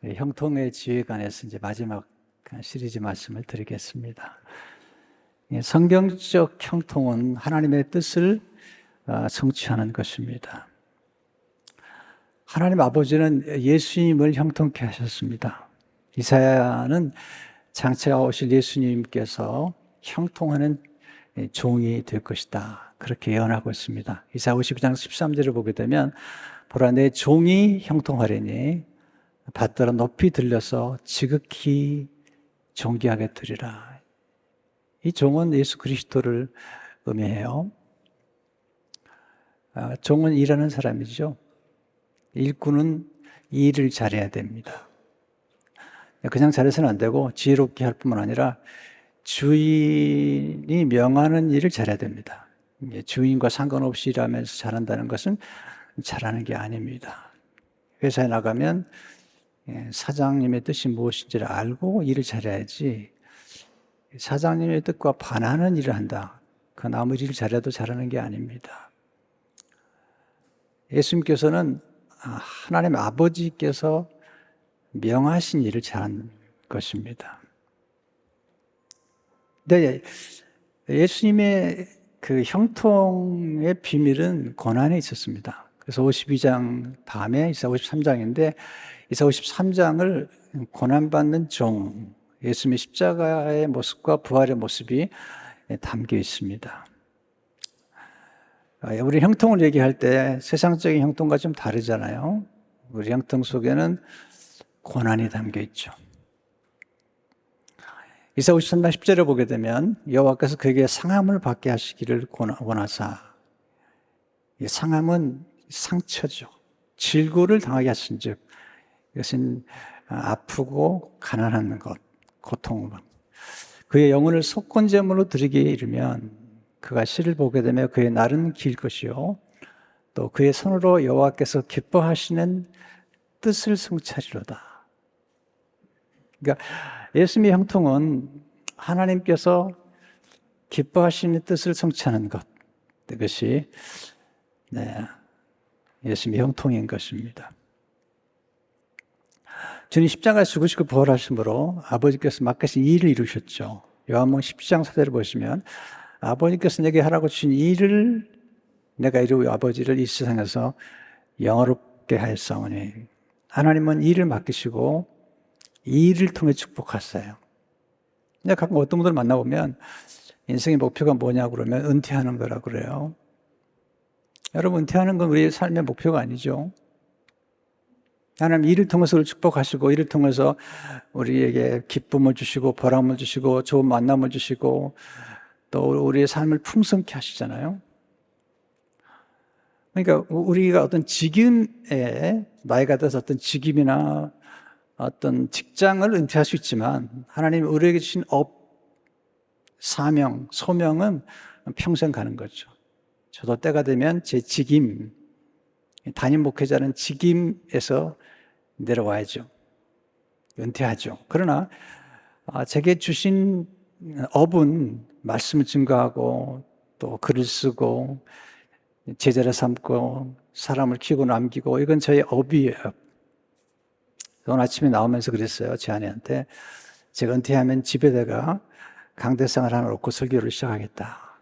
형통의 지혜에 관해서 이제 마지막 시리즈 말씀을 드리겠습니다. 성경적 형통은 하나님의 뜻을 성취하는 것입니다. 하나님 아버지는 예수님을 형통케 하셨습니다. 이사야는 장차 오실 예수님께서 형통하는 종이 될 것이다, 그렇게 예언하고 있습니다. 이사야 52장 13절을 보게 되면 보라, 내 종이 형통하리니 받들어 높이 들려서 지극히 존귀하게 되리라. 이 종은 예수 그리스도를 의미해요. 종은 일하는 사람이죠. 일꾼은 일을 잘해야 됩니다. 그냥 잘해서는 안 되고 지혜롭게 할 뿐만 아니라 주인이 명하는 일을 잘해야 됩니다. 주인과 상관없이 일하면서 잘한다는 것은 잘하는 게 아닙니다. 회사에 나가면 사장님의 뜻이 무엇인지를 알고 일을 잘해야지, 사장님의 뜻과 반하는 일을 한다, 그건 아무리 일을 잘해도 잘하는 게 아닙니다. 예수님께서는 하나님 아버지께서 명하신 일을 잘한 것입니다. 근데 예수님의 그 형통의 비밀은 고난에 있었습니다. 그래서 52장 다음에 이사 53장인데 이사 53장을 고난받는 종, 예수님의 십자가의 모습과 부활의 모습이 담겨 있습니다. 우리 형통을 얘기할 때 세상적인 형통과 좀 다르잖아요. 우리 형통 속에는 고난이 담겨 있죠. 이사 53장 10절을 보게 되면 여호와께서 그에게 상함을 받게 하시기를 원하사, 상함은 상처죠. 질고를 당하게 하신 즉, 이것은 아프고 가난한 것, 고통을 받는, 그의 영혼을 속건제물로 드리기에 이르면 그가 씨를 보게 되며 그의 날은 길 것이요 또 그의 손으로 여호와께서 기뻐하시는 뜻을 성취하리로다. 그러니까 예수님의 형통은 하나님께서 기뻐하시는 뜻을 성취하는 것, 이것이 예수님의 형통인 것입니다. 주님 십자가에 죽으시고 부활하심으로 아버지께서 맡기신 일을 이루셨죠. 요한복음 10장 4절을 보시면 아버지께서 내게 하라고 주신 일을 내가 이루어 아버지를 이 세상에서 영화롭게 하였사오니, 하나님은 일을 맡기시고 이 일을 통해 축복하세요. 가끔 어떤 분들 만나보면 인생의 목표가 뭐냐고 그러면 은퇴하는 거라고 그래요. 여러분, 은퇴하는 건 우리의 삶의 목표가 아니죠. 하나님 일을 통해서 우리를 축복하시고 이를 통해서 우리에게 기쁨을 주시고 보람을 주시고 좋은 만남을 주시고 또 우리의 삶을 풍성케 하시잖아요. 그러니까 우리가 어떤 직임에 나이가 들어서 어떤 직임이나 어떤 직장을 은퇴할 수 있지만 하나님이 우리에게 주신 사명, 소명은 평생 가는 거죠. 저도 때가 되면 제 직임, 담임 목회자는 직임에서 내려와야죠. 은퇴하죠. 그러나 제게 주신 업은 말씀을 증거하고 또 글을 쓰고 제자를 삼고 사람을 키우고 남기고, 이건 저의 업이에요. 오늘 아침에 나오면서 그랬어요. 제 아내한테, 제가 은퇴하면 집에다가 강대상을 하나 놓고 설교를 시작하겠다.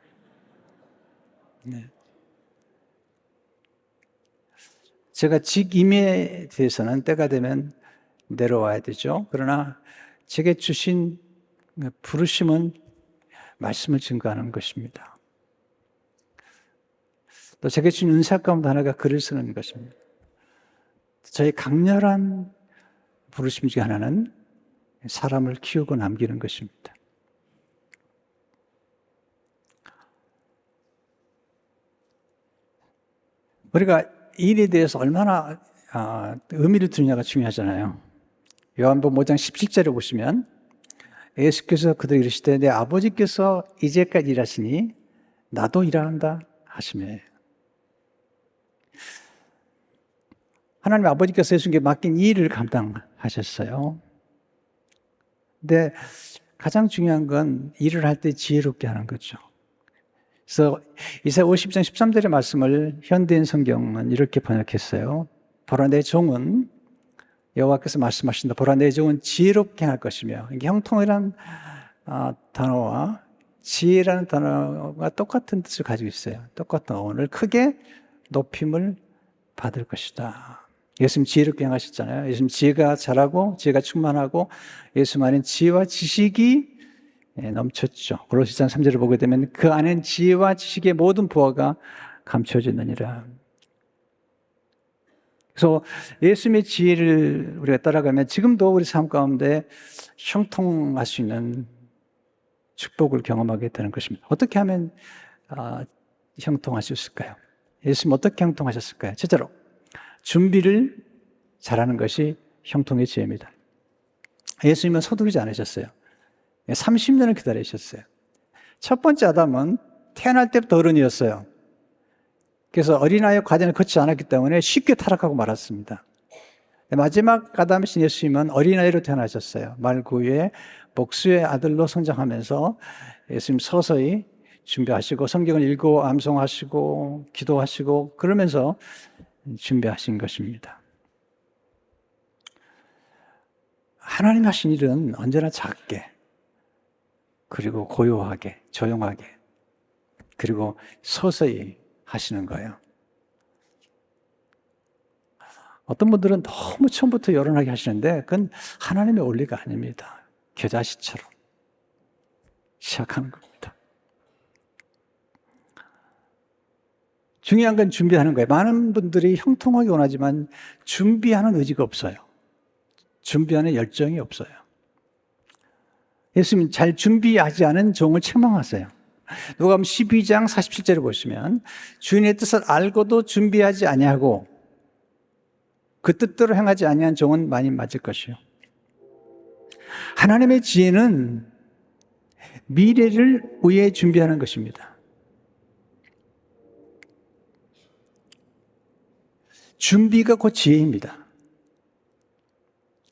제가 직임에 대해서는 때가 되면 내려와야 되죠. 그러나 제게 주신 부르심은 말씀을 증거하는 것입니다. 또 제게 주신 은사 가운데 하나가 글을 쓰는 것입니다. 저의 강렬한 부르심 중에 하나는 사람을 키우고 남기는 것입니다. 우리가 일에 대해서 얼마나 의미를 두느냐가 중요하잖아요. 요한복음 5장 17절에 보시면 예수께서 그들에게 이르시되 내 아버지께서 이제까지 일하시니 나도 일한다 하시매. 하나님 아버지께서 예수님께 맡긴 이 일을 감당하셨어요. 근데 가장 중요한 건 일을 할 때 지혜롭게 하는 거죠. 그래서 이사야 50장 13절의 말씀을 현대인 성경은 이렇게 번역했어요. 보라, 내 종은 여호와께서 말씀하신다. 보라, 내 종은 지혜롭게 행할 것이며. 이게 형통이란 단어와 지혜라는 단어가 똑같은 뜻을 가지고 있어요. 똑같은 어원을 크게 높임을 받을 것이다. 예수님 지혜롭게 행하셨잖아요. 예수님 지혜가 잘하고 지혜가 충만하고 예수님 안에 지혜와 지식이 넘쳤죠. 골로새서 3절을 보게 되면 그 안엔 지혜와 지식의 모든 부하가 감춰지느니라. 그래서 예수님의 지혜를 우리가 따라가면 지금도 우리 삶 가운데 형통할 수 있는 축복을 경험하게 되는 것입니다. 어떻게 하면 형통할 수 있을까요? 예수님 어떻게 형통하셨을까요? 첫째로 준비를 잘하는 것이 형통의 지혜입니다. 예수님은 서두르지 않으셨어요. 30년을 기다리셨어요. 첫 번째 아담은 태어날 때부터 어른이었어요. 그래서 어린아이의 과정을 거치지 않았기 때문에 쉽게 타락하고 말았습니다. 마지막 아담이신 예수님은 어린아이로 태어나셨어요. 말구유의 목수의 아들로 성장하면서 예수님 서서히 준비하시고 성경을 읽고 암송하시고 기도하시고 그러면서 준비하신 것입니다. 하나님 하신 일은 언제나 작게 그리고 고요하게 조용하게 그리고 서서히 하시는 거예요. 어떤 분들은 너무 처음부터 요란하게 하시는데 그건 하나님의 원리가 아닙니다. 겨자씨처럼 시작하는 겁니다. 중요한 건 준비하는 거예요. 많은 분들이 형통하게 원하지만 준비하는 의지가 없어요. 준비하는 열정이 없어요. 예수님 잘 준비하지 않은 종을 책망하세요. 누가복음 12장 47절을 보시면 주인의 뜻을 알고도 준비하지 아니하고 그 뜻대로 행하지 아니한 종은 많이 맞을 것이요. 하나님의 지혜는 미래를 위해 준비하는 것입니다. 준비가 곧 지혜입니다.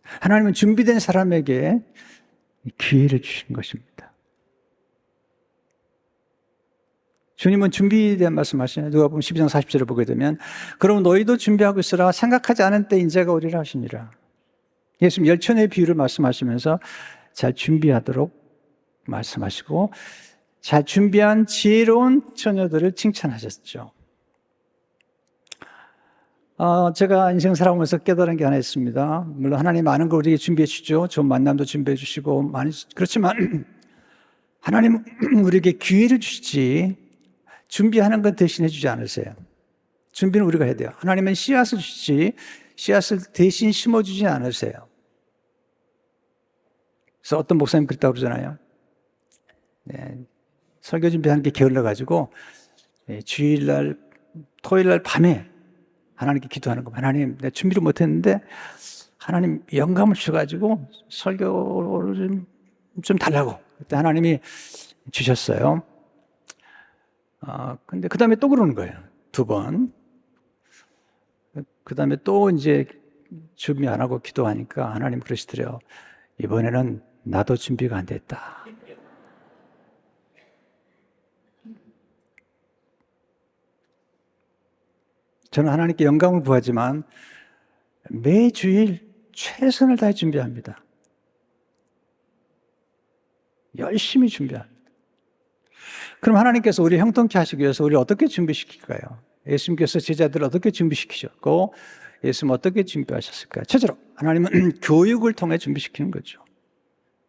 하나님은 준비된 사람에게 기회를 주신 것입니다. 주님은 준비에 대한 말씀하시네요. 누가복음 12장 40절을 보게 되면 그럼 너희도 준비하고 있으라 생각하지 않은 때 인자가 오리라 하시니라. 예수님 열처녀의 비유를 말씀하시면서 잘 준비하도록 말씀하시고 잘 준비한 지혜로운 처녀들을 칭찬하셨죠. 제가 인생 살아오면서 깨달은 게 하나 있습니다. 물론 하나님 많은 걸 우리에게 준비해 주죠. 좋은 만남도 준비해 주시고 많이 그렇지만 하나님은 우리에게 기회를 주시지 준비하는 건 대신해 주지 않으세요. 준비는 우리가 해야 돼요. 하나님은 씨앗을 주시지 씨앗을 대신 심어주지 않으세요. 그래서 어떤 목사님 그랬다고 그러잖아요. 네, 설교 준비하는 게 게을러가지고 주일날 토요일날 밤에 하나님께 기도하는 거. 하나님 내가 준비를 못했는데 하나님 영감을 주셔가지고 설교를 좀 달라고 그때 하나님이 주셨어요. 근데 그 다음에 또 그러는 거예요. 2번. 그 다음에 또 이제 준비 안 하고 기도하니까 하나님 그러시더래요. 이번에는 나도 준비가 안 됐다. 저는 하나님께 영감을 구하지만 매주일 최선을 다해 준비합니다. 열심히 준비합니다. 그럼 하나님께서 우리 형통케 하시기 위해서 우리를 어떻게 준비시킬까요? 예수님께서 제자들을 어떻게 준비시키셨고 예수님 어떻게 준비하셨을까요? 첫째로 하나님은 교육을 통해 준비시키는 거죠.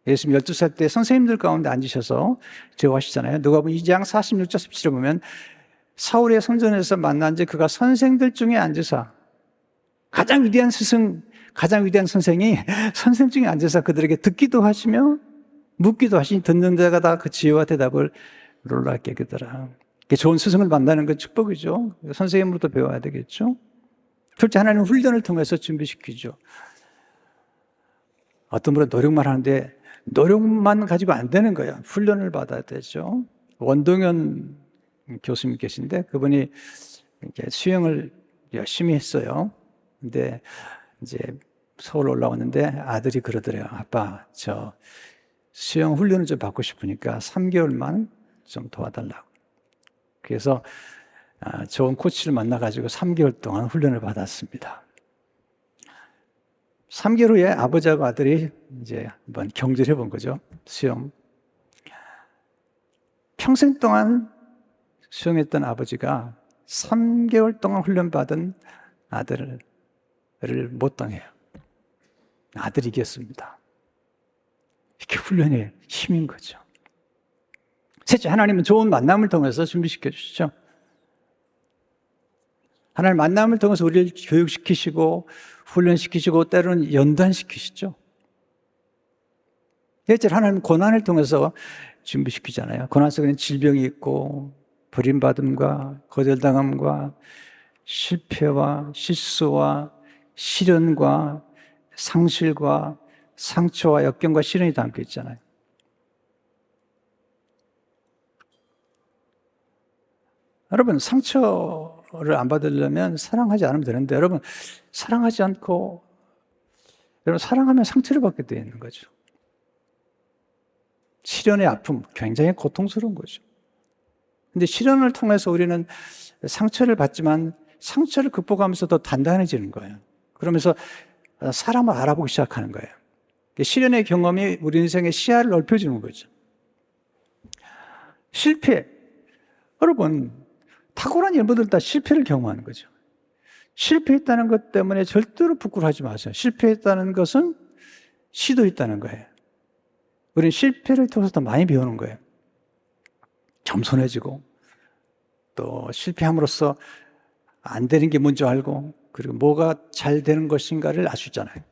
예수님 12살 때 선생님들 가운데 앉으셔서 제어하시잖아요. 누가복음 2장 46절 17절 보면 사울의 성전에서 만난 지 그가 선생들 중에 앉으사 가장 위대한 스승, 가장 위대한 선생이 선생 중에 앉아서 그들에게 듣기도 하시며 묻기도 하시니 듣는 자가 다 그 지혜와 대답을 놀랍게 하더라. 좋은 스승을 만나는 건 축복이죠. 선생님으로도 배워야 되겠죠. 둘째, 하나님은 훈련을 통해서 준비시키죠. 어떤 분은 노력만 하는데 노력만 가지고 안 되는 거예요. 훈련을 받아야 되죠. 원동현 교수님 계신데 그분이 이제 수영을 열심히 했어요. 근데 이제 서울 올라왔는데 아들이 그러더래요. 아빠, 저 수영 훈련을 좀 받고 싶으니까 3개월만 좀 도와달라고. 그래서 좋은 코치를 만나가지고 3개월 동안 훈련을 받았습니다. 3개월 후에 아버지하고 아들이 이제 한번 경주를 해본 거죠. 수영. 평생 동안 수영했던 아버지가 3개월 동안 훈련받은 아들을 못 당해요. 아들이 이겼습니다. 이게 훈련의 힘인 거죠. 셋째, 하나님은 좋은 만남을 통해서 준비시켜 주시죠. 하나님 만남을 통해서 우리를 교육시키시고 훈련시키시고 때로는 연단시키시죠. 넷째로 하나님은 고난을 통해서 준비시키잖아요. 고난 속에는 질병이 있고 버림받음과 거절당함과 실패와 실수와 시련과 상실과 상처와 역경과 시련이 담겨 있잖아요. 여러분, 상처를 안 받으려면 사랑하지 않으면 되는데, 여러분, 사랑하지 않고, 여러분, 사랑하면 상처를 받게 되어 있는 거죠. 시련의 아픔, 굉장히 고통스러운 거죠. 근데 시련을 통해서 우리는 상처를 받지만 상처를 극복하면서 더 단단해지는 거예요. 그러면서 사람을 알아보기 시작하는 거예요. 시련의 경험이 우리 인생의 시야를 넓혀주는 거죠. 실패. 여러분, 탁월한 인물들 다 실패를 경험하는 거죠. 실패했다는 것 때문에 절대로 부끄러워하지 마세요. 실패했다는 것은 시도했다는 거예요. 우리는 실패를 통해서 더 많이 배우는 거예요. 겸손해지고 또 실패함으로써 안 되는 게 뭔지 알고 그리고 뭐가 잘 되는 것인가를 알 수 있잖아요.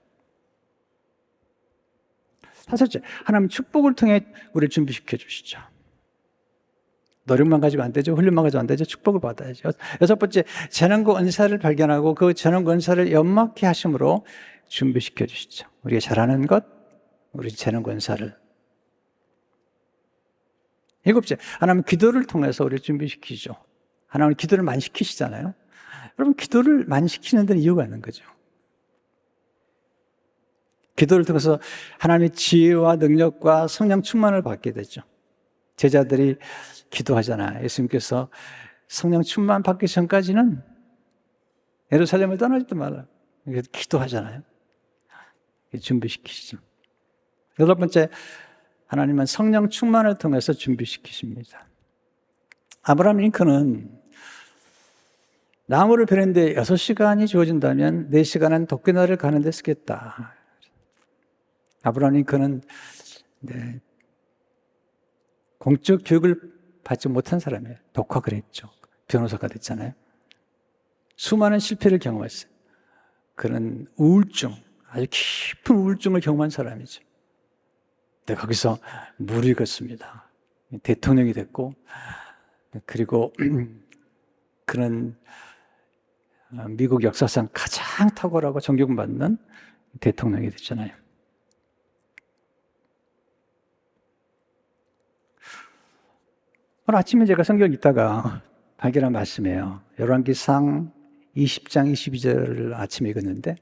다섯째, 하나님 축복을 통해 우리를 준비시켜 주시죠. 노력만 가지고 안 되죠. 훈련만 가지고 안 되죠. 축복을 받아야죠. 여섯 번째, 재능과 은사를 발견하고 그 재능과 은사를 연막케 하심으로 준비시켜 주시죠. 우리가 잘하는 것, 우리 재능과 은사를. 일곱째, 하나님 기도를 통해서 우리를 준비시키죠. 하나님 기도를 많이 시키시잖아요. 여러분, 기도를 많이 시키는 데는 이유가 있는 거죠. 기도를 통해서 하나님의 지혜와 능력과 성령 충만을 받게 되죠. 제자들이 기도하잖아요. 예수님께서 성령 충만 받기 전까지는 예루살렘을 떠나지도 말라. 기도하잖아요. 준비시키시죠. 여덟 번째, 하나님은 성령 충만을 통해서 준비시키십니다. 아브라함 링컨은 나무를 베는데 6시간이 주어진다면 4시간은 도끼날을 가는 데 쓰겠다. 아브라함 링컨은 공적 교육을 받지 못한 사람이에요. 독학을 했죠. 변호사가 됐잖아요. 수많은 실패를 경험했어요. 그는 우울증, 아주 깊은 우울증을 경험한 사람이죠. 근데 거기서 물을 읽었습니다. 대통령이 됐고, 그리고 그는 미국 역사상 가장 탁월하고 존경받는 대통령이 됐잖아요. 오늘 아침에 제가 성경 읽다가 발견한 말씀이에요. 열왕기상 20장 22절을 아침에 읽었는데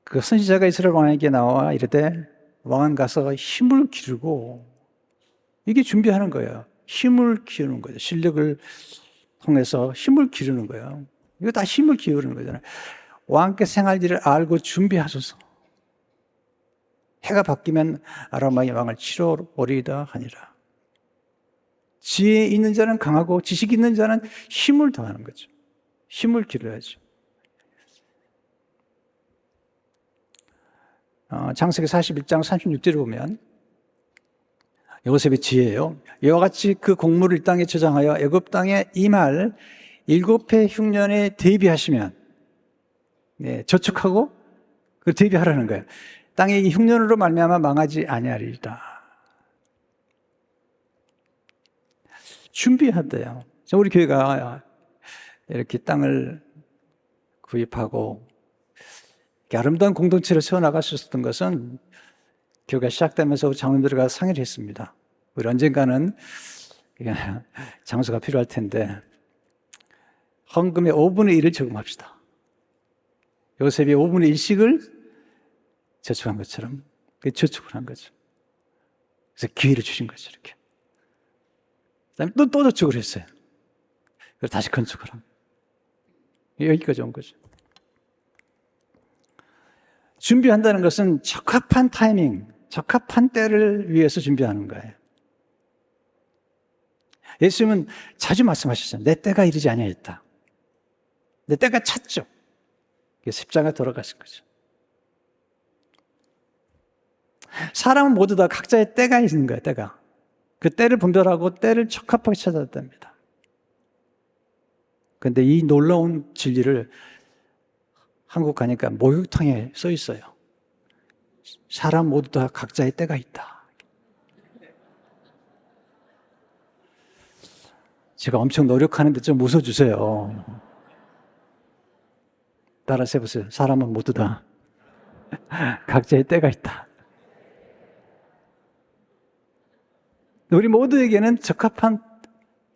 그 선지자가 이스라엘 왕에게 나와 이르되 왕은 가서 힘을 기르고 이게 준비하는 거예요. 힘을 기르는 거죠. 실력을 통해서 힘을 기르는 거예요. 이거 다 힘을 기르는 거잖아요. 왕께 생할 일을 알고 준비하소서. 해가 바뀌면 아람왕이 왕을 치러 오리이다 하니라. 지혜 있는 자는 강하고 지식 있는 자는 힘을 더하는 거죠. 힘을 기르야죠. 창세기 41장 36절을 보면 요셉의 지혜예요. 이와 같이 그 공물을 이 땅에 저장하여 애굽 땅에 임할 7해 흉년에 대비하시면 저축하고 그 대비하라는 거예요. 땅에 이 흉년으로 말미암아 망하지 아니하리이다. 준비하대요. 우리 교회가 이렇게 땅을 구입하고 아름다운 공동체를 세워나갈 수 있었던 것은 교회가 시작되면서 우리 장로들과 상의를 했습니다. 우리 언젠가는 장소가 필요할 텐데 헌금의 5분의 1을 저금합시다. 요셉이 5분의 1씩을 저축한 것처럼 저축을 한 거죠. 그래서 기회를 주신 거죠. 이렇게. 그다음에 또 저축을 했어요. 그래서 다시 건축을 합니다. 여기까지 온 거죠. 준비한다는 것은 적합한 타이밍, 적합한 때를 위해서 준비하는 거예요. 예수님은 자주 말씀하셨어요. 내 때가 이르지 아니하였다. 내 때가 찼죠. 십자가에 돌아가신 거죠. 사람은 모두 다 각자의 때가 있는 거예요. 때가. 그 때를 분별하고 때를 적합하게 찾아야 됩니다. 그런데 이 놀라운 진리를 한국 가니까 목욕탕에 써 있어요. 사람 모두 다 각자의 때가 있다. 제가 엄청 노력하는데 좀 웃어주세요. 따라서 해보세요. 사람은 모두 다 각자의 때가 있다. 우리 모두에게는 적합한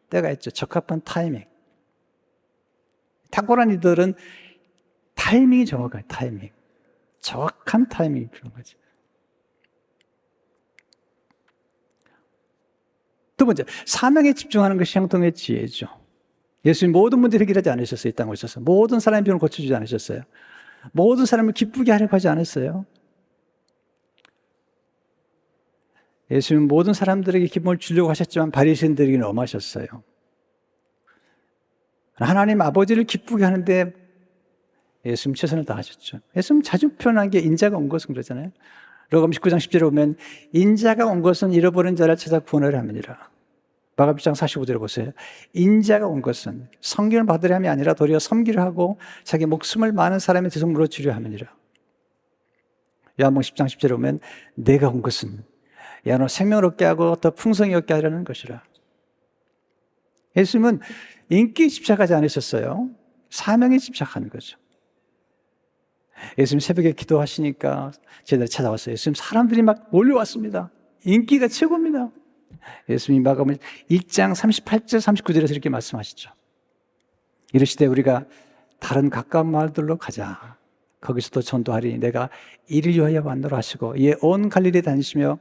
때가 있죠. 적합한 타이밍. 탁월한 이들은 타이밍이 정확해요. 타이밍. 정확한 타이밍이 필요한 거죠. 두 번째, 사명에 집중하는 것이 행동의 지혜죠. 예수님 모든 문제를 해결하지 않으셨어요. 이 땅에 오셔서. 모든 사람의 병을 고쳐주지 않으셨어요. 모든 사람을 기쁘게 하려고 하지 않았어요. 예수님은 모든 사람들에게 기쁨을 주려고 하셨지만 바리새인들에게는 엄하셨어요. 하나님 아버지를 기쁘게 하는데 예수님 최선을 다하셨죠. 예수님 자주 표현한 게 인자가 온 것은 그러잖아요. 로마서 19장 10절에 보면 인자가 온 것은 잃어버린 자를 찾아 구원하려 함이니라. 마가복음 1장 45절에 보세요. 인자가 온 것은 성경을 받으려 함이 아니라 도리어 섬기려 하고 자기 목숨을 많은 사람의 대속물로 주려 함이니라. 요한복음 10장 10절에 보면 내가 온 것은 야너 생명을 얻게 하고 더 풍성히 얻게 하려는 것이라. 예수님은 인기에 집착하지 않으셨어요. 사명에 집착하는 거죠. 예수님 새벽에 기도하시니까 제자들이 찾아왔어요. 예수님 사람들이 막 몰려왔습니다. 인기가 최고입니다. 예수님이 마가복음 1장 38절 39절에서 이렇게 말씀하시죠. 이르시되 우리가 다른 가까운 마을들로 가자. 거기서도 전도하리니 내가 이를 위하여 왔노라 하시고 이에 온 갈릴리에 다니시며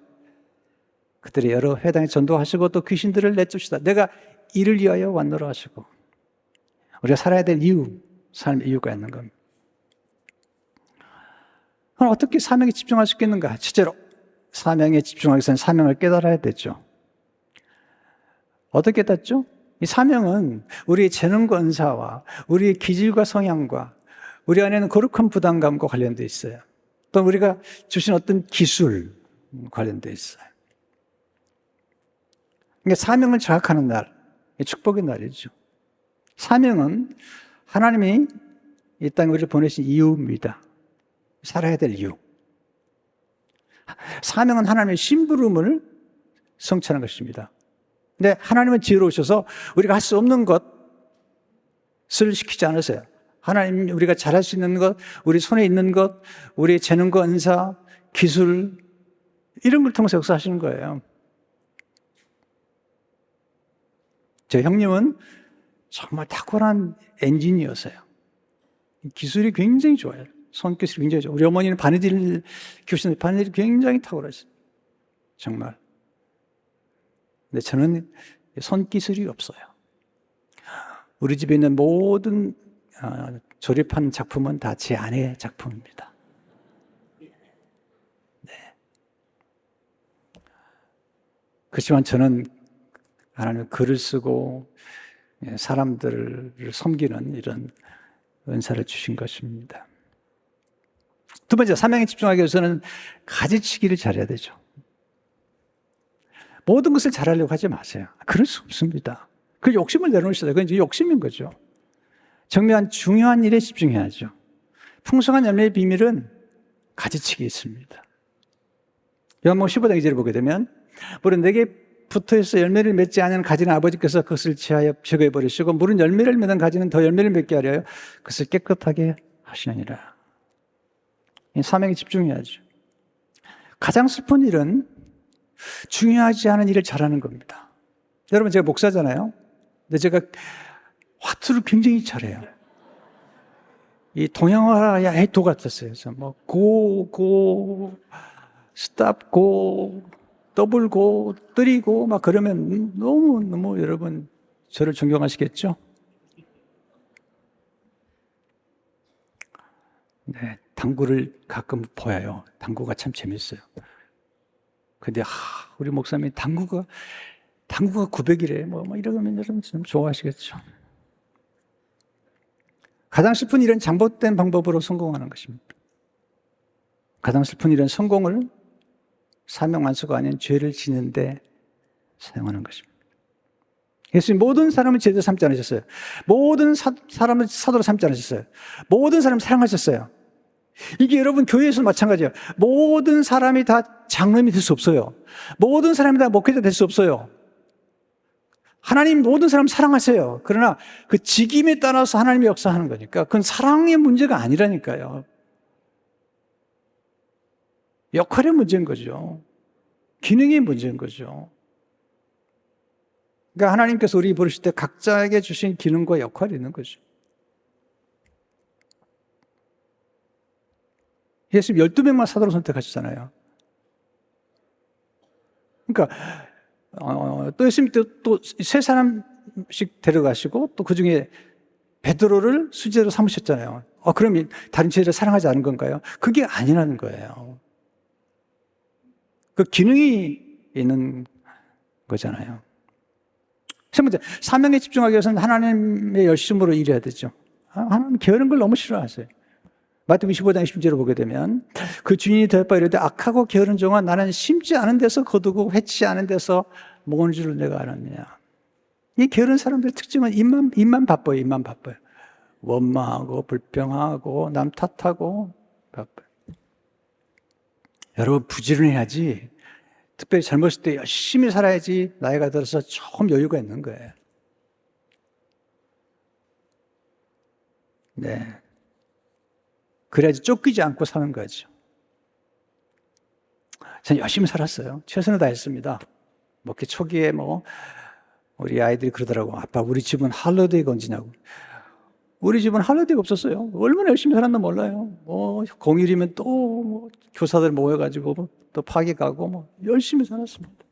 그들의 여러 회당에 전도하시고 또 귀신들을 내쫓으시다. 내가 이를 위하여 왔노라 하시고 우리가 살아야 될 이유, 삶의 이유가 있는 겁니다. 그럼 어떻게 사명에 집중할 수 있겠는가? 실제로 사명에 집중하기 위해서는 사명을 깨달아야 되죠. 어떻게 깨닫죠? 이 사명은 우리의 재능과 은사와 우리의 기질과 성향과 우리 안에는 거룩한 부담감과 관련되어 있어요. 또 우리가 주신 어떤 기술 관련되어 있어요. 그러니까 사명을 자각하는 날, 축복의 날이죠. 사명은 하나님이 이 땅에 우리를 보내신 이유입니다. 살아야 될 이유. 사명은 하나님의 심부름을 성취하는 것입니다. 근데 하나님은 지혜로우셔서 우리가 할 수 없는 것을 시키지 않으세요. 하나님 우리가 잘할 수 있는 것, 우리 손에 있는 것, 우리의 재능과 은사, 기술 이런 걸 통해서 역사하시는 거예요. 제 형님은 정말 탁월한 엔지니어세요. 기술이 굉장히 좋아요. 손기술이 굉장히 좋아요. 우리 어머니는 바느질 교수인데 바느질이 굉장히 탁월하시죠. 정말. 근데 저는 손기술이 없어요. 우리 집에 있는 모든 조립한 작품은 다 제 아내의 작품입니다. 네. 그렇지만 저는 하나님 글을 쓰고 사람들을 섬기는 이런 은사를 주신 것입니다. 두 번째, 사명에 집중하기 위해서는 가지치기를 잘해야 되죠. 모든 것을 잘하려고 하지 마세요. 그럴 수 없습니다. 그 욕심을 내려놓으셔야 돼요. 그건 이제 욕심인 거죠. 정말 중요한 일에 집중해야죠. 풍성한 열매의 비밀은 가지치기에 있습니다. 요한복음 15장 2절을 보게 되면 물은 내게 붙어있어 열매를 맺지 않은 가지는 아버지께서 그것을 제하여 제거해 버리시고 물은 열매를 맺는 가지는 더 열매를 맺게 하려 그것을 깨끗하게 하시느니라. 이 사명에 집중해야죠. 가장 슬픈 일은 중요하지 않은 일을 잘하는 겁니다. 여러분 제가 목사잖아요. 근데 제가 화투를 굉장히 잘해요. 이 동양화야 해도 같았어요. 그래서 뭐 고, 스탑, 고, 더블 고, 뜨리고 막 그러면 너무 여러분 저를 존경하시겠죠? 네, 당구를 가끔 보여요. 당구가 참 재밌어요. 근데 우리 목사님이 당구가 900이래. 뭐 이러면 여러분 좀 좋아하시겠죠. 가장 슬픈 일은 잘못된 방법으로 성공하는 것입니다. 가장 슬픈 일은 성공을 사명 완수가 아닌 죄를 지는데 사용하는 것입니다. 예수님 모든 사람을 제자 삼지 않으셨어요. 모든 사람을 사도로 삼지 않으셨어요. 모든 사람을 사랑하셨어요. 이게 여러분 교회에서 마찬가지예요. 모든 사람이 다 장로님이 될 수 없어요. 모든 사람이 다 목회자 될 수 없어요. 하나님 모든 사람 사랑하세요. 그러나 그 직임에 따라서 하나님이 역사하는 거니까 그건 사랑의 문제가 아니라니까요. 역할의 문제인 거죠. 기능의 문제인 거죠. 그러니까 하나님께서 우리 부르실 때 각자에게 주신 기능과 역할이 있는 거죠. 예수님 12명만 사도로 선택하셨잖아요. 그러니까 또 예수님 또 세 사람씩 데려가시고 또 그중에 베드로를 수제로 삼으셨잖아요. 그럼 다른 제자를 사랑하지 않은 건가요? 그게 아니라는 거예요. 그 기능이 있는 거잖아요. 세 번째, 사명에 집중하기 위해서는 하나님의 열심으로 일해야 되죠. 하나님 게으른 걸 너무 싫어하세요. 마태복음 25장 20절을 보게 되면 그 주인이 대답하여 이르되 악하고 게으른 종아 나는 심지 않은 데서 거두고 회치 않은 데서 모으는 줄을 내가 알았느냐. 이 게으른 사람들의 특징은 입만 바빠요. 원망하고 불평하고 남 탓하고 바빠요. 여러분 부지런해야지. 특별히 젊었을 때 열심히 살아야지 나이가 들어서 조금 여유가 있는 거예요. 네. 그래야지 쫓기지 않고 사는 거죠. 저는 열심히 살았어요. 최선을 다했습니다. 먹기 초기에 우리 아이들이 그러더라고. 아빠, 우리 집은 할러데이가 언제냐고. 우리 집은 할러데이가 없었어요. 얼마나 열심히 살았나 몰라요. 공휴일이면 또 교사들 모여가지고 또 파기 가고 열심히 살았습니다.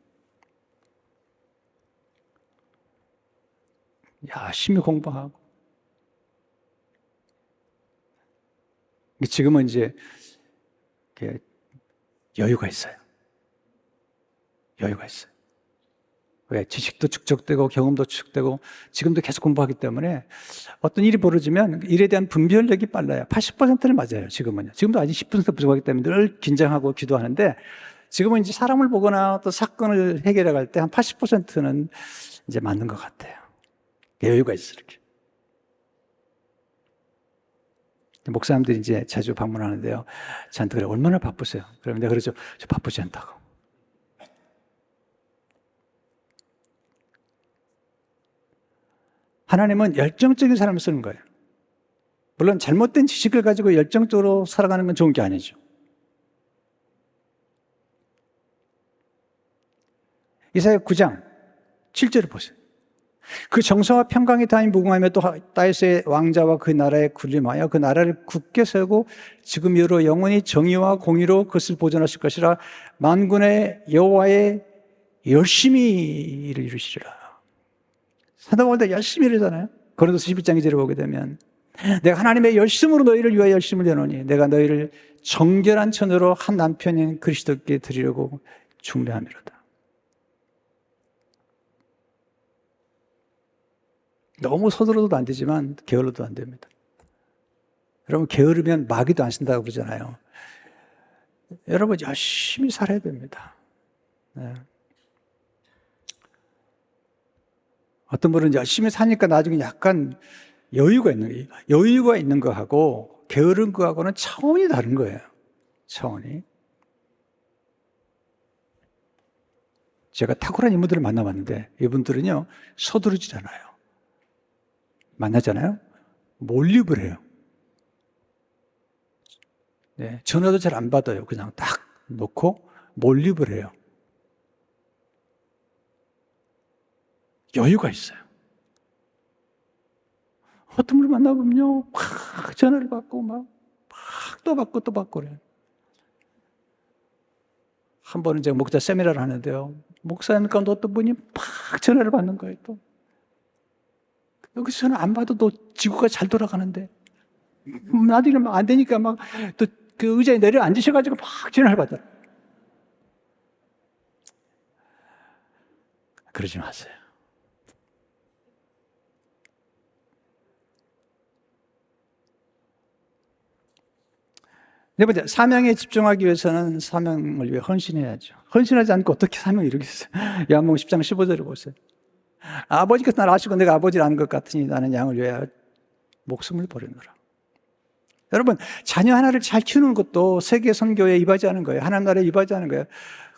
열심히 공부하고. 지금은 이제 여유가 있어요. 왜? 지식도 축적되고 경험도 축적되고 지금도 계속 공부하기 때문에 어떤 일이 벌어지면 일에 대한 분별력이 빨라요. 80%는 맞아요. 지금은요. 지금도 아직 10% 부족하기 때문에 늘 긴장하고 기도하는데 지금은 이제 사람을 보거나 또 사건을 해결해 갈 때 한 80%는 이제 맞는 것 같아요. 여유가 있어요. 이렇게. 목사님들이 이제 자주 방문하는데요. 저한테 그래, 얼마나 바쁘세요? 그러면 내가 그러죠. 저 바쁘지 않다고. 하나님은 열정적인 사람을 쓰는 거예요. 물론 잘못된 지식을 가지고 열정적으로 살아가는 건 좋은 게 아니죠. 이사야 9장 7절을 보세요. 그 정성과 평강이 다인 무궁하며 또 다윗의 왕자와 그 나라에 군림하여 그 나라를 굳게 세우고 지금 이후로 영원히 정의와 공의로 그것을 보존하실 것이라. 만군의 여호와의 열심히 일을 이루시리라. 사도 바울도 열심히 일하잖아요. 고린도서 11장 2절을 보게 되면 내가 하나님의 열심으로 너희를 위하여 열심을 내노니 내가 너희를 정결한 처녀로 한 남편인 그리스도께 드리려고 중매함이로다. 너무 서두르도 안 되지만 게을러도 안 됩니다. 여러분 게으르면 마귀도 안 쓴다고 그러잖아요. 여러분 열심히 살아야 됩니다. 네. 어떤 분은 열심히 사니까 나중에 약간 여유가 있는 거하고 게으른 거하고는 차원이 다른 거예요. 차원이. 제가 탁월한 인물들을 만나봤는데 이분들은요 서두르지 않아요. 만나잖아요. 몰입을 해요. 네, 전화도 잘 안 받아요. 그냥 딱 놓고 몰입을 해요. 여유가 있어요. 어떤 분을 만나보면요, 막 전화를 받고 막 또 받고 또 받고 그래요. 한 번은 제가 목자 세미나를 하는데요. 목사님 가운데 어떤 분이 막 전화를 받는 거예요. 또 여기서 전화 안 받아도 지구가 잘 돌아가는데 나중에 막 안 되니까 막 또 그 의자에 내려 앉으셔가지고 막 전화를 받아요. 그러지 마세요. 네 번째, 사명에 집중하기 위해서는 사명을 위해 헌신해야죠. 헌신하지 않고 어떻게 사명을 이루겠어요? 요한복음 10장 15절을 보세요. 아버지께서 나를 아시고 내가 아버지를 아는 것 같으니 나는 양을 위하여 목숨을 버리노라. 여러분, 자녀 하나를 잘 키우는 것도 세계 선교에 이바지하는 거예요. 하나님 나라에 이바지하는 거예요.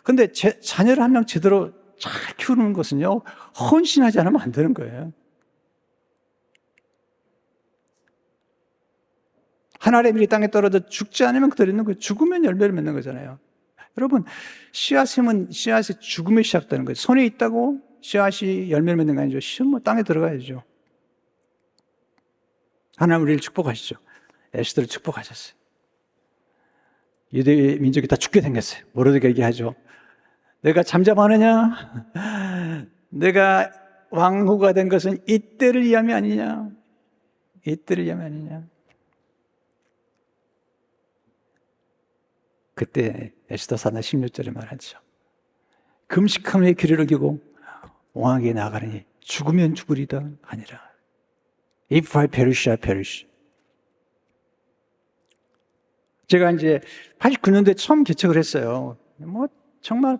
근데 자녀를 한 명 제대로 잘 키우는 것은요, 헌신하지 않으면 안 되는 거예요. 한 알의 밀이 땅에 떨어져 죽지 않으면 그대로 있는 거예요. 죽으면 열매를 맺는 거잖아요. 여러분, 씨앗은 씨앗의 죽음에 시작되는 거예요. 손에 있다고 씨앗이 열매를 맺는 거 아니죠. 씨앗은 땅에 들어가야죠. 하나님 우리를 축복하시죠. 에스더를 축복하셨어요. 유대 민족이 다 죽게 생겼어요. 모르게 얘기하죠. 내가 잠잠하느냐? 내가 왕후가 된 것은 이때를 위함이 아니냐? 이때를 위함이 아니냐? 그때 에스더서 16절에 말하죠. 금식함에 귀를 기고 왕에게 나가려니 죽으면 죽으리다 아니라. If I perish, I perish. 제가 이제 89년도에 처음 개척을 했어요. 뭐 정말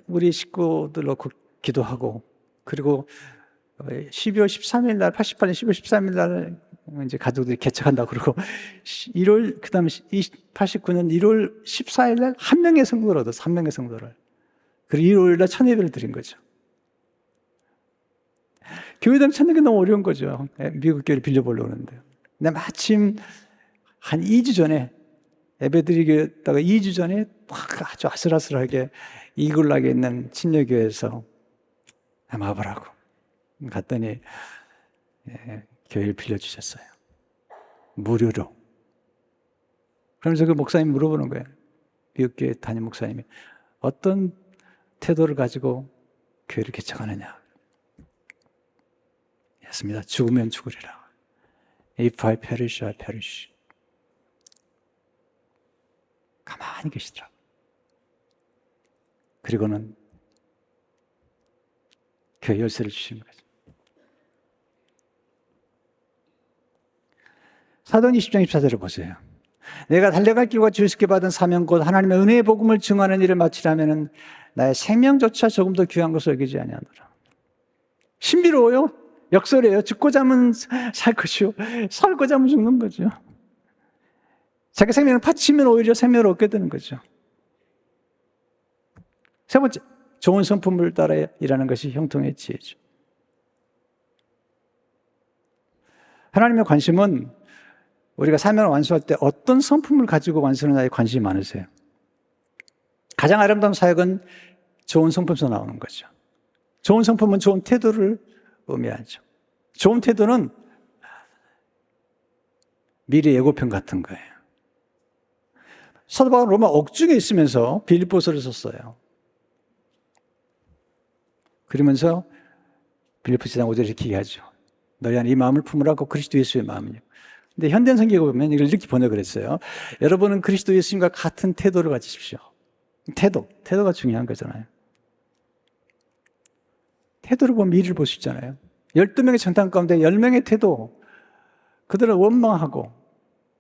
우리 식구들 놓고 기도하고, 그리고 12월 13일 날, 88년 12월 13일 날 이제 가족들이 개척한다고 그러고, 1월, 그 다음에 89년 1월 14일 날 한 명의 성도를 얻어서, 한 명의 성도를. 그리고 일요일 날 천예배를 드린 거죠. 교회당 찾는 게 너무 어려운 거죠. 미국 교회를 빌려보려고 하는데. 근데 마침 한 2주 전에, 예배 드리겠다가 2주 전에 아주 아슬아슬하게 이글락에 있는 침례교회에서 와보라고 갔더니 교회를 빌려주셨어요. 무료로. 그러면서 그 목사님이 물어보는 거예요. 미국 교회 담임 목사님이 어떤 태도를 가지고 교회를 개척하느냐. 했습니다. 죽으면 죽으리라. If I perish, I perish. 가만히 계시더라고요. 그리고는 교회 열쇠를 주시는 거죠. 사도행 20장 24절을 보세요. 내가 달려갈 길과 주님께 받은 사명 곧 하나님의 은혜의 복음을 증하는 일을 마치려면 나의 생명조차 조금 더 귀한 것을 여기지 아니하노라. 신비로워요? 역설이에요. 죽고자 하면 살 것이요, 살고자 하면 죽는 거죠. 자기 생명을 바치면 오히려 생명을 얻게 되는 거죠. 세 번째, 좋은 성품을 따라 일하는 것이 형통의 지혜죠. 하나님의 관심은 우리가 사명을 완수할 때 어떤 성품을 가지고 완수하느냐에 관심이 많으세요. 가장 아름다운 사역은 좋은 성품에서 나오는 거죠. 좋은 성품은 좋은 태도를 의미하죠. 좋은 태도는 미래 예고편 같은 거예요. 사도 바울은 로마 옥중에 있으면서 빌립보서를 썼어요. 그러면서 빌립보서 1장 5절에 이렇게 얘기하죠. 너희 안에 이 마음을 품으라고 그리스도 예수의 마음이요. 근데 현대인 성경에 보면 이걸 이렇게 번역을 했어요. 여러분은 그리스도 예수님과 같은 태도를 가지십시오. 태도가 중요한 거잖아요. 태도를 보면 미래를 볼 수 있잖아요. 12명의 정탐 가운데 10명의 태도, 그들은 원망하고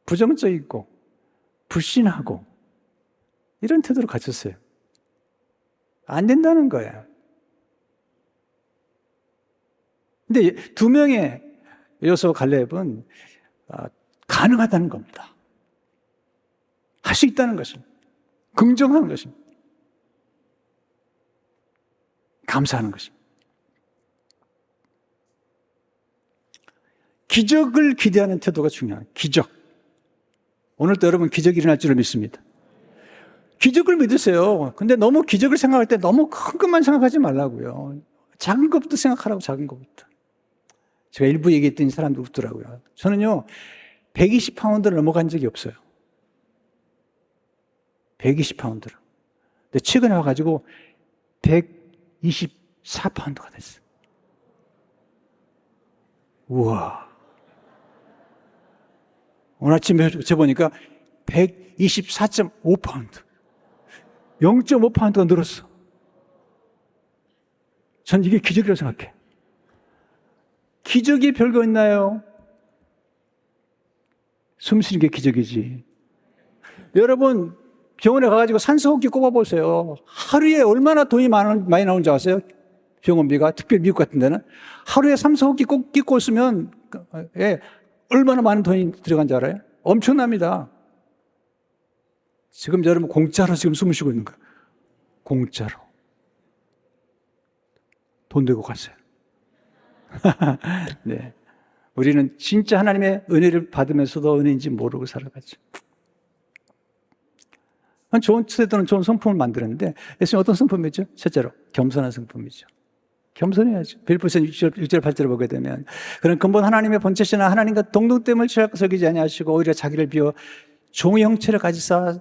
부정적이고 불신하고 이런 태도를 가졌어요. 안 된다는 거예요. 근데 2명의 여호수아와 갈렙은 가능하다는 겁니다. 할 수 있다는 것입니다. 긍정하는 것입니다. 감사하는 것입니다. 기적을 기대하는 태도가 중요해요. 기적. 오늘도 여러분 기적이 일어날 줄을 믿습니다. 기적을 믿으세요. 근데 너무 기적을 생각할 때 너무 큰 것만 생각하지 말라고요. 작은 것부터 생각하라고, 작은 것부터. 제가 일부 얘기했더니 사람들 웃더라고요. 저는요, 120파운드를 넘어간 적이 없어요. 120파운드를. 근데 최근에 와가지고 124파운드가 됐어요. 우와. 오늘 아침에 재보니까 124.5파운드. 0.5파운드가 늘었어. 전 이게 기적이라고 생각해. 기적이 별거 있나요? 숨 쉬는 게 기적이지. 여러분, 병원에 가가지고 산소호흡기 꼽아보세요. 하루에 얼마나 돈이 많이 나오는지 아세요? 병원비가. 특별히 미국 같은 데는. 하루에 산소호흡기 꼭 끼고 있으면, 얼마나 많은 돈이 들어간 줄 알아요? 엄청납니다. 지금 여러분 공짜로 지금 숨을 쉬고 있는 거예요. 공짜로. 돈 내고 갔어요. 네. 우리는 진짜 하나님의 은혜를 받으면서도 은혜인지 모르고 살아가죠. 좋은 세대는 좋은 성품을 만드는데, 예수님 어떤 성품이죠? 첫째로, 겸손한 성품이죠. 겸손해야죠. 빌립보서 6절, 8절을 보게 되면, 그런 근본 하나님의 본체시나 하나님과 동등됨을 취하고 서기지 아니하시고, 오히려 자기를 비워 종의 형체를 가지사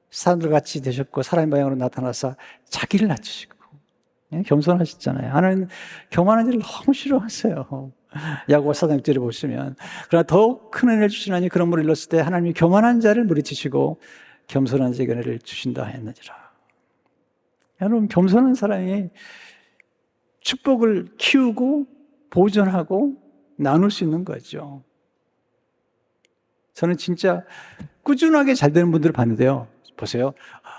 사람들 같이 되셨고, 사람의 모양으로 나타나사 자기를 낮추시고, 겸손하셨잖아요. 하나님 교만한 일을 너무 싫어하세요. 야고보 4장 6절에 보시면, 그러나 더욱 큰 은혜를 주시나니 그런 물을 일렀을 때 하나님이 교만한 자를 물리치시고 겸손한 자에게 은혜를 주신다 했느니라. 여러분, 겸손한 사람이 축복을 키우고 보존하고 나눌 수 있는 거죠. 저는 진짜 꾸준하게 잘 되는 분들을 봤는데요. 보세요.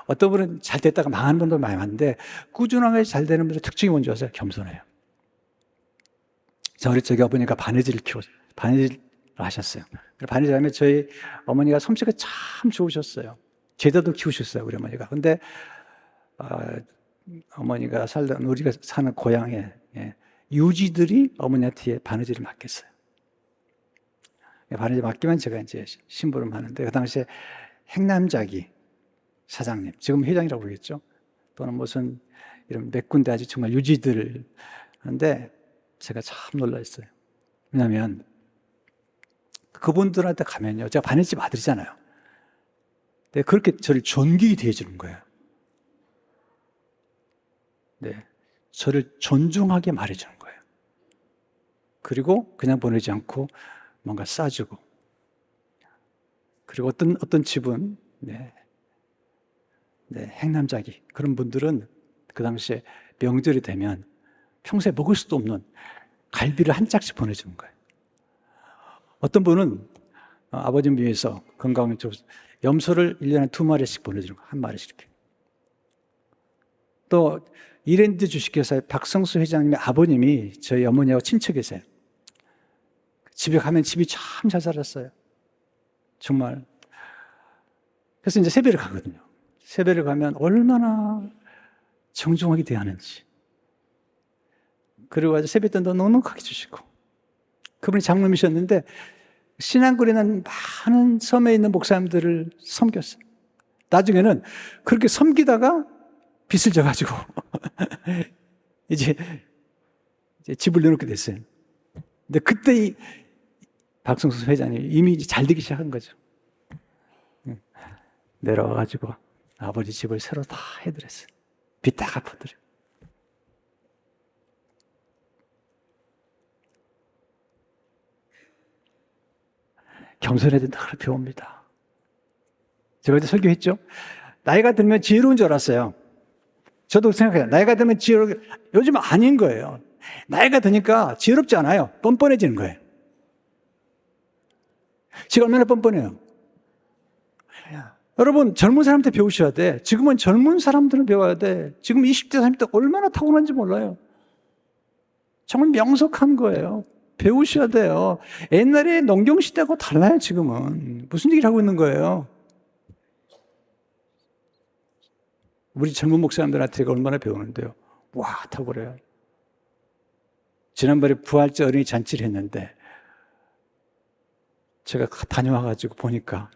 어떤 분은 잘 됐다가 망하는 분도 많이 봤는데, 꾸준하게 잘 되는 분들의 특징이 뭔지 아세요? 겸손해요. 저 어릴 적에 아버니까 바느질을 바느질을 하셨어요. 바느질 하면 저희 어머니가 솜씨가 참 좋으셨어요. 제자도 키우셨어요, 우리 어머니가. 근데, 어머니가 우리가 사는 고향에, 유지들이 어머니한테 바느질을 맡겼어요. 바느질 맡기면 제가 이제 심부름 하는데, 그 당시에 행남자기 사장님, 지금 회장이라고 그러겠죠? 또는 무슨 이런 몇 군데 아주 정말 유지들 하는데, 제가 참 놀랐어요. 왜냐하면 그분들한테 가면요, 제가 바느집 아들이잖아요. 네, 그렇게 저를 존귀히 대해주는 거예요. 네, 저를 존중하게 말해주는 거예요. 그리고 그냥 보내지 않고 뭔가 싸주고. 그리고 어떤 집은 행남자기 그런 분들은 그 당시에 명절이 되면 평소에 먹을 수도 없는 갈비를 한 짝씩 보내주는 거예요. 어떤 분은 아버님 위해서 건강을 좀 염소를 1년에 2마리씩 보내주는 거예요. 1마리씩 이렇게. 또 이랜드 주식회사의 박성수 회장님의 아버님이 저희 어머니하고 친척이세요. 집에 가면 집이 참 잘 살았어요. 정말. 그래서 이제 세배를 가거든요. 세배를 가면 얼마나 정중하게 대하는지. 그리고 아주 세배 때도 넉넉하게 주시고. 그분이 장로님이셨는데 신안군에 있는 많은 섬에 있는 목사님들을 섬겼어요. 나중에는 그렇게 섬기다가 빚을 져가지고 이제 집을 내놓게 됐어요. 근데 그때 이 박성수 회장님이 이미 이제 잘 되기 시작한 거죠. 내려와가지고 아버지 집을 새로 다 해드렸어요. 빚 다 갚아드려요. 겸손해야 된다 그걸 배웁니다. 제가 어제 설교했죠? 나이가 들면 지혜로운 줄 알았어요. 저도 생각해요. 나이가 들면 지혜로운, 요즘 아닌 거예요. 나이가 드니까 지혜롭지 않아요. 뻔뻔해지는 거예요. 지금 얼마나 뻔뻔해요. 여러분, 젊은 사람한테 배우셔야 돼. 지금은 젊은 사람들은 배워야 돼. 지금 20대, 30대 얼마나 타고난지 몰라요. 정말 명석한 거예요. 배우셔야 돼요. 옛날에 농경시대하고 달라요, 지금은. 무슨 얘기를 하고 있는 거예요? 우리 젊은 목사님들한테 제가 얼마나 배우는데요. 와, 탁월해요. 지난번에 부활절 어린이 잔치를 했는데 제가 다녀와가지고 보니까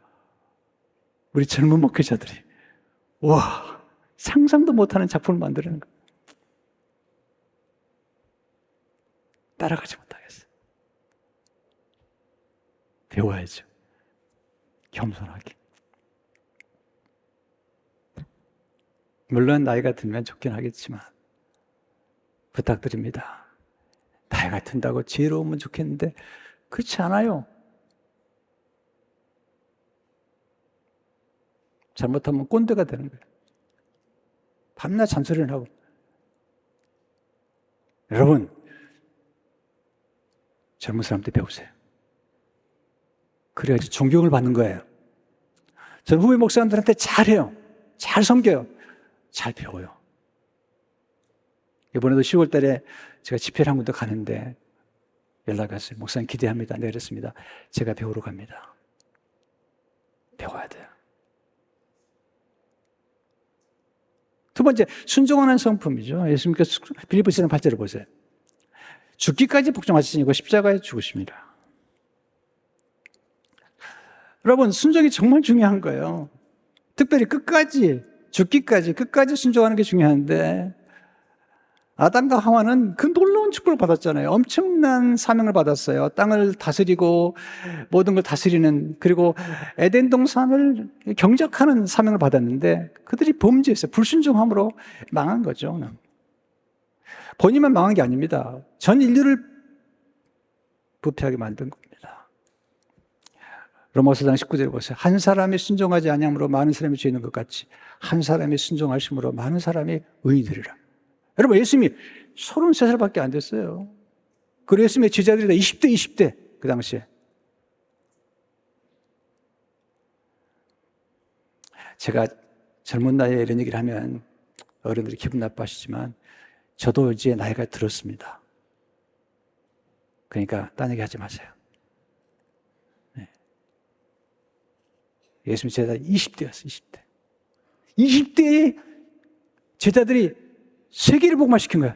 우리 젊은 목회자들이 와, 상상도 못하는 작품을 만드는 거예요. 따라가지 못하겠어요. 배워야죠. 겸손하게. 물론 나이가 들면 좋긴 하겠지만 부탁드립니다. 나이가 든다고 지혜로우면 좋겠는데 그렇지 않아요. 잘못하면 꼰대가 되는 거예요. 밤낮 잔소리를 하고. 여러분, 젊은 사람한테 배우세요. 그래야지 존경을 받는 거예요. 저는 후배 목사님들한테 잘해요. 잘 섬겨요. 잘 배워요. 이번에도 10월 달에 제가 집회를 한 군데 가는데 연락이 왔어요. 목사님 기대합니다. 네, 그랬습니다. 제가 배우러 갑니다. 배워야 돼요. 두 번째, 순종하는 성품이죠. 예수님께서 빌립보서 8절을 보세요. 죽기까지 복종하시니 이거 십자가에 죽으십니다. 여러분, 순종이 정말 중요한 거예요. 특별히 끝까지, 죽기까지, 끝까지 순종하는 게 중요한데, 아담과 하와는 그 놀라운 축복을 받았잖아요. 엄청난 사명을 받았어요. 땅을 다스리고 모든 걸 다스리는, 그리고 에덴 동산을 경작하는 사명을 받았는데 그들이 범죄했어요. 불순종함으로 망한 거죠. 본인만 망한 게 아닙니다. 전 인류를 부패하게 만든 겁니다. 로마서 4장 19절에 보세요. 한 사람이 순종하지 아니함으로 많은 사람이 죄 있는 것 같이 한 사람이 순종하심으로 많은 사람이 의인이 되리라. 여러분, 예수님이 33살밖에 안 됐어요. 그리고 예수님의 제자들이 다 20대, 그 당시에. 제가 젊은 나이에 이런 얘기를 하면 어른들이 기분 나빠하시지만 저도 이제 나이가 들었습니다. 그러니까 딴 얘기 하지 마세요. 네. 예수님 제자 20대였어요, 20대. 20대의 제자들이 세계를 복음화시킨 거야.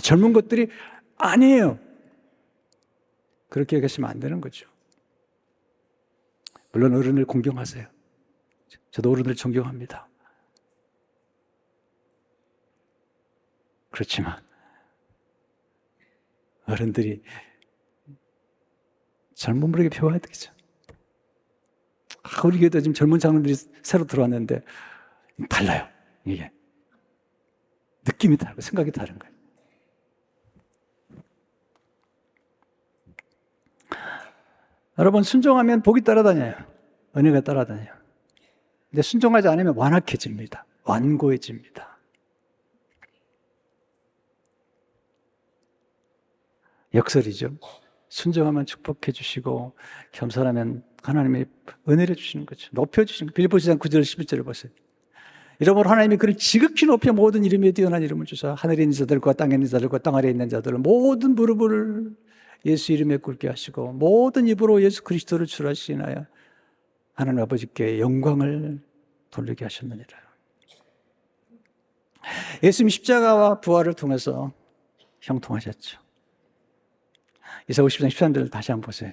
젊은 것들이 아니에요. 그렇게 얘기하시면 안 되는 거죠. 물론 어른을 공경하세요. 저도 어른을 존경합니다. 그렇지만 어른들이 젊은 분에게 배워야 되겠죠. 우리 교회도 지금 젊은 장로들이 새로 들어왔는데 달라요. 이게 느낌이 다르고 생각이 다른 거예요. 여러분, 순종하면 복이 따라다녀요. 은혜가 따라다녀요. 근데 순종하지 않으면 완악해집니다. 완고해집니다. 역설이죠. 순종하면 축복해 주시고 겸손하면 하나님의 은혜를 주시는 거죠. 높여주시는 거예요. 빌립보서 4장 9절 11절을 보세요. 이러므로 하나님이 그를 지극히 높여 모든 이름에 뛰어난 이름을 주사 하늘에 있는 자들과 땅에 있는 자들과 땅 아래에 있는 자들 모든 무릎을 예수 이름에 꿇게 하시고 모든 입으로 예수 그리스도를 주라시나요 하나님 아버지께 영광을 돌리게 하셨느니라. 예수님 십자가와 부활을 통해서 형통하셨죠. 이사야 50장 13절을 다시 한번 보세요.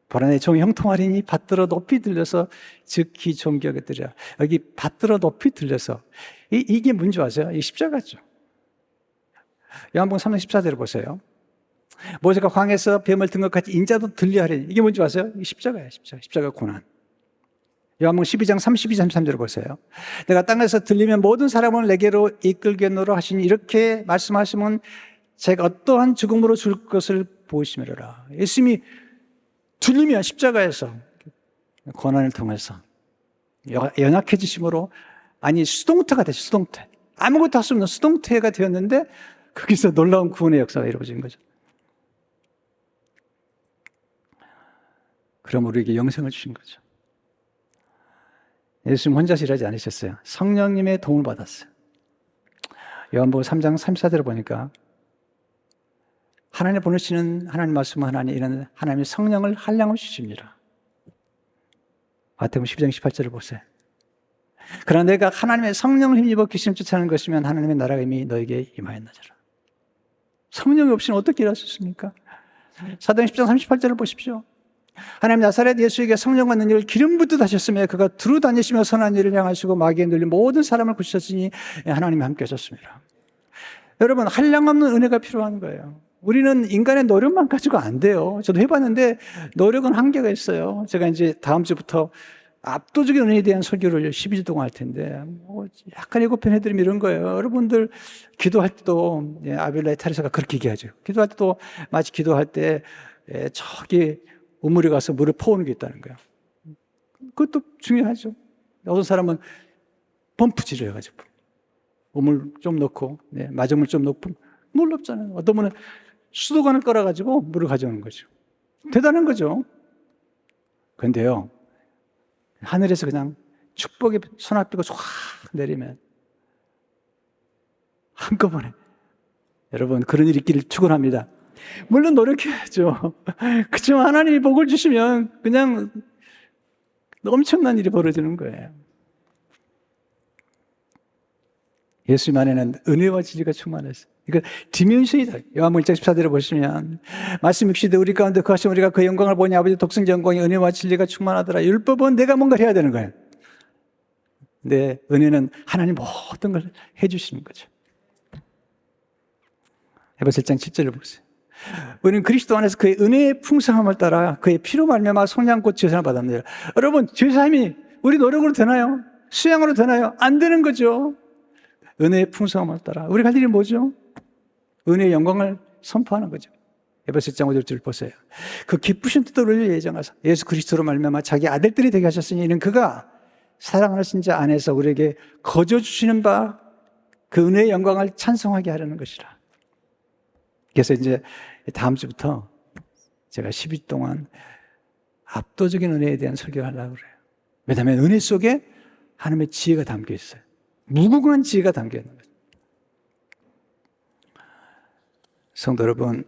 보라내 종이 형통하리니 받들어 높이 들려서 즉히 존귀하게 드리라. 여기 받들어 높이 들려서 이게 뭔지 아세요? 이 십자가죠. 요한복음 3장 14절을 보세요. 모세가 광야에서 뱀을 든 것 같이 인자도 들려하리니 이게 뭔지 아세요? 이 십자가예요. 십자가 고난. 요한복음 12장 32, 33절을 보세요. 내가 땅에서 들리면 모든 사람을 내게로 이끌겠노라 하시니 이렇게 말씀하시면 제가 어떠한 죽음으로 줄 것을 보시미라. 예수님이 들리면 십자가에서 고난을 통해서 연약해지심으로 수동태가 됐어요. 수동태. 아무것도 할 수 없는 수동태가 되었는데 거기서 놀라운 구원의 역사가 이루어진 거죠. 그럼 우리에게 영생을 주신 거죠. 예수님 혼자서 일하지 않으셨어요. 성령님의 도움을 받았어요. 요한복음 3장 34절을 보니까 하나님 보내시는 하나님 말씀 하나님 이런 하나님의 성령을 한량없이 주십니다. 마태복음 12장 18절을 보세요. 그러나 내가 하나님의 성령을 힘입어 귀신을 쫓아내는 것이면 하나님의 나라가 이미 너에게 임하였나저라. 성령이 없이는 어떻게 일할 수 있습니까? 사도행 10장 38절을 보십시오. 하나님 나사렛 예수에게 성령과 능력을 기름 붓듯 하셨으며 그가 두루 다니시며 선한 일을 향하시고 마귀에 눌린 모든 사람을 구시셨으니 하나님이 함께 하셨습니다. 여러분, 한량없는 은혜가 필요한 거예요. 우리는 인간의 노력만 가지고 안 돼요. 저도 해봤는데 노력은 한계가 있어요. 제가 이제 다음 주부터 압도적인 은혜에 대한 설교를 12주 동안 할 텐데 약간 예고편 해드리면 이런 거예요. 여러분들 기도할 때도 아빌라의 테레사가 그렇게 얘기하죠. 기도할 때도 마치 기도할 때 저기 우물에 가서 물을 퍼오는 게 있다는 거예요. 그것도 중요하죠. 어떤 사람은 펌프질을 해가지고 우물 좀 넣고 마저물 좀 넣고 물 없잖아요. 어떤 분은 수도관을 깔아가지고 물을 가져오는 거죠. 대단한 거죠. 그런데요, 하늘에서 그냥 축복의 소낙비가 쫙 내리면 한꺼번에, 여러분 그런 일이 있기를 축원합니다. 물론 노력해야죠. 그렇지만 하나님이 복을 주시면 그냥 엄청난 일이 벌어지는 거예요. 예수님 안에는 은혜와 진리가 충만했어요. 이거 디멘션이다. 요한복음 1장 14절에 보시면 말씀 육시되 우리 가운데 거하시면 우리가 그 영광을 보니 아버지 독생자 영광이 은혜와 진리가 충만하더라. 율법은 내가 뭔가를 해야 되는 거예요. 근데 은혜는 하나님 모든 걸 해주시는 거죠. 에베소 1장 7절을 보세요. 우리는 그리스도 안에서 그의 은혜의 풍성함을 따라 그의 피로 말미암아 성량곧 죄사함을 받았느니라. 여러분, 죄사함이 우리 노력으로 되나요? 수양으로 되나요? 안 되는 거죠. 은혜의 풍성함을 따라 우리가 할 일이 뭐죠? 은혜의 영광을 선포하는 거죠. 에베소 1장 5절 보세요. 그 기쁘신 뜻을 예정하사 예수 그리스도로 말미암아 자기 아들들이 되게 하셨으니 이는 그가 사랑하신 자 안에서 우리에게 거저 주시는 바 그 은혜의 영광을 찬송하게 하려는 것이라. 그래서 이제 다음 주부터 제가 10일 동안 압도적인 은혜에 대한 설교를 하려고 그래요. 왜냐하면 은혜 속에 하나님의 지혜가 담겨 있어요. 무궁한 지혜가 담겨 있는 거죠. 성도 여러분,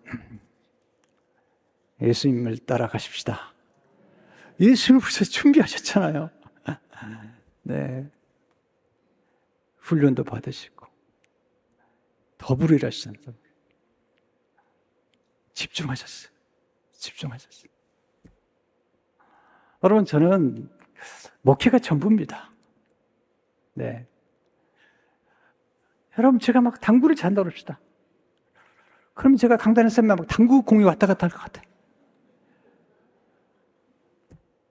예수님을 따라가십시다. 예수님을 벌써 준비하셨잖아요. 네, 훈련도 받으시고 더불어 일하시잖아요. 집중하셨어요. 집중하셨어요. 여러분, 저는 목회가 전부입니다. 네. 여러분, 제가 막 당구를 잘한다고 합시다. 그러면 제가 강단에 서면 막 당구 공이 왔다 갔다 할 것 같아요.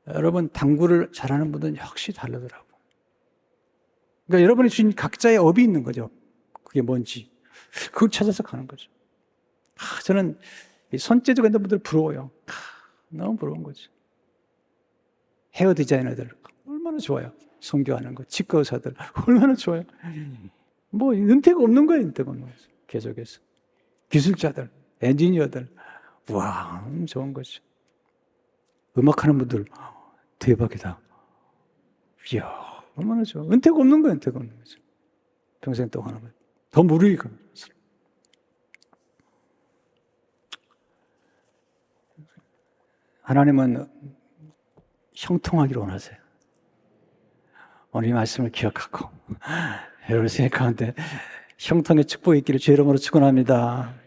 여러분, 당구를 잘하는 분들은 역시 다르더라고요. 그러니까 여러분이 주신 각자의 업이 있는 거죠. 그게 뭔지. 그걸 찾아서 가는 거죠. 저는 손재주가 있는 분들 부러워요. 너무 부러운 거죠. 헤어 디자이너들 얼마나 좋아요. 선교하는 거. 치과 의사들 얼마나 좋아요. 뭐 은퇴가 없는 거예요. 은퇴가 없는 거죠. 계속해서. 기술자들, 엔지니어들, 와, 좋은 거죠. 음악하는 분들 대박이다. 이야, 얼마나 좋아. 은퇴가 없는 거예요. 은퇴가 없는 거죠. 평생 동안 하면 더 무르익어. 하나님은 형통하기를 원하세요. 오늘 이 말씀을 기억하고 여러분 생각 가운데 형통의 축복이 있기를 주의 이름으로 축원합니다.